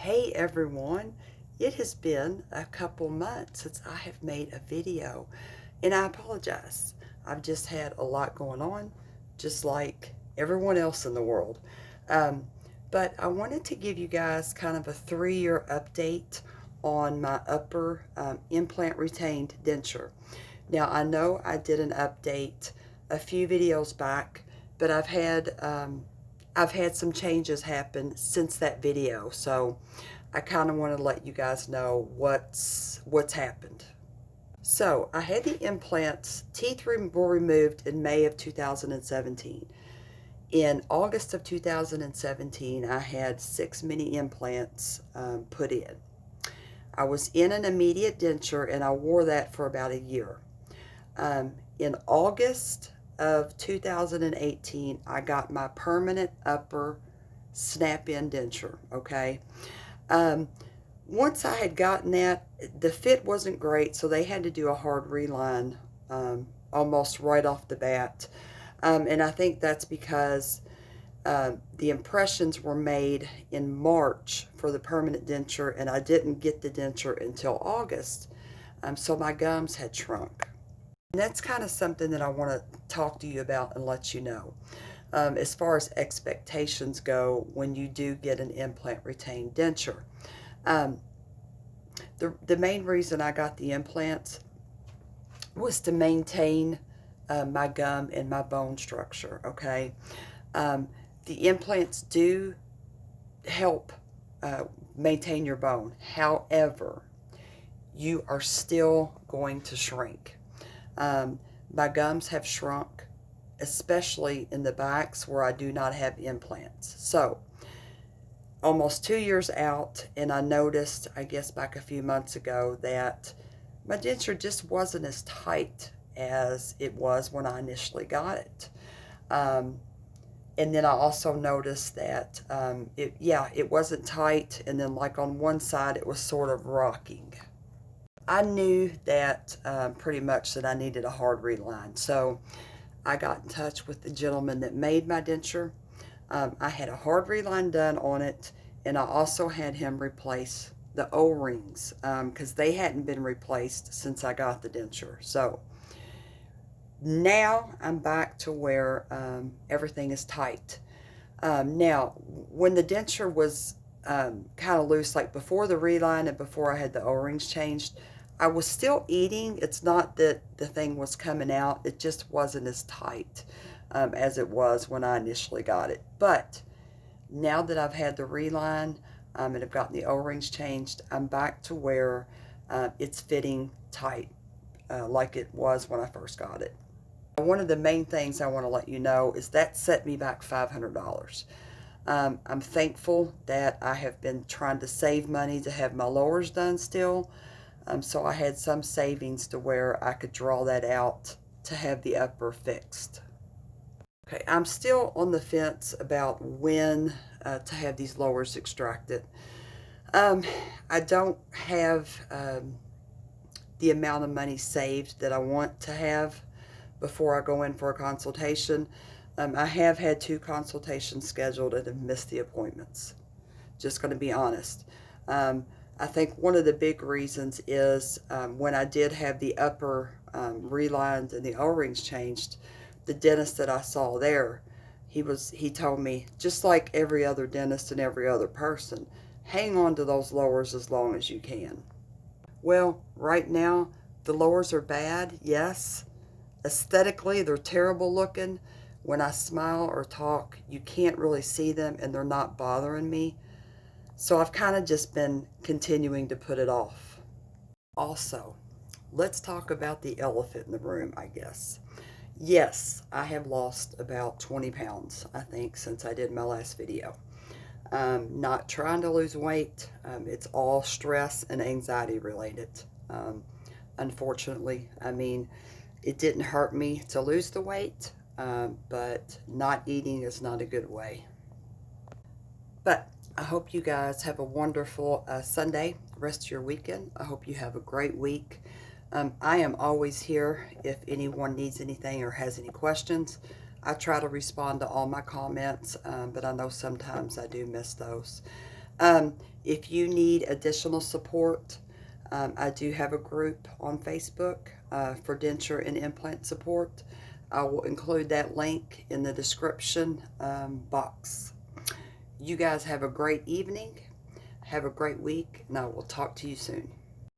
Hey everyone, it has been a couple months since I have made a video, and I apologize. I've just had a lot going on, just like everyone else in the world. Um, but I wanted to give you guys kind of a 3-year update on my upper implant retained denture. Now I know I did an update a few videos back, but I've had some changes happen since that video, so I kind of want to let you guys know what's happened. So I had the implants. Teeth were removed in May of 2017. In August of 2017, I had 6 mini implants put in. I was in an immediate denture, and I wore that for about a year. In August of 2018, I got my permanent upper snap-in denture, okay? Um, Once I had gotten that, the fit wasn't great, so they had to do a hard reline almost right off the bat. And I think that's because the impressions were made in March for the permanent denture, and I didn't get the denture until August. So my gums had shrunk. And that's kind of something that I want to talk to you about and let you know. As far as expectations go when you do get an implant retained denture. Um, the main reason I got the implants was to maintain my gum and my bone structure, okay? The implants do help maintain your bone. However, you are still going to shrink. My gums have shrunk, especially in the backs where I do not have implants. So, almost 2 years out, and I noticed, I guess back a few months ago, that my denture just wasn't as tight as it was when I initially got it. And then I also noticed that it wasn't tight, and then like on one side it was sort of rocking. I knew that pretty much that I needed a hard reline. So I got in touch with the gentleman that made my denture. I had a hard reline done on it, and I also had him replace the O-rings because they hadn't been replaced since I got the denture. So now I'm back to where everything is tight. Now, when the denture was kind of loose, like before the reline and before I had the O-rings changed, I was still eating. It's not that the thing was coming out. It just wasn't as tight as it was when I initially got it. But now that I've had the reline and I've gotten the O-rings changed, I'm back to where it's fitting tight like it was when I first got it. One of the main things I want to let you know is that set me back $500. I'm thankful that I have been trying to save money to have my lowers done still. So I had some savings to where I could draw that out to have the upper fixed. Okay, I'm still on the fence about when to have these lowers extracted. I don't have the amount of money saved that I want to have before I go in for a consultation. I have had 2 consultations scheduled and have missed the appointments. Just going to be honest. I think one of the big reasons is when I did have the upper relined and the O-rings changed, the dentist that I saw there, he told me, just like every other dentist and every other person, hang on to those lowers as long as you can. Well, right now, the lowers are bad, yes. Aesthetically, they're terrible looking. When I smile or talk, you can't really see them, and they're not bothering me. So I've kind of just been continuing to put it off. Also, let's talk about the elephant in the room, I guess. Yes, I have lost about 20 pounds, I think, since I did my last video. Not trying to lose weight. It's all stress and anxiety related. Unfortunately, I mean, it didn't hurt me to lose the weight, but not eating is not a good way. But I hope you guys have a wonderful Sunday, rest of your weekend. I hope you have a great week. I am always here if anyone needs anything or has any questions. I try to respond to all my comments, but I know sometimes I do miss those. If you need additional support, I do have a group on Facebook for denture and implant support. I will include that link in the description box. You guys have a great evening. Have a great week, and I will talk to you soon.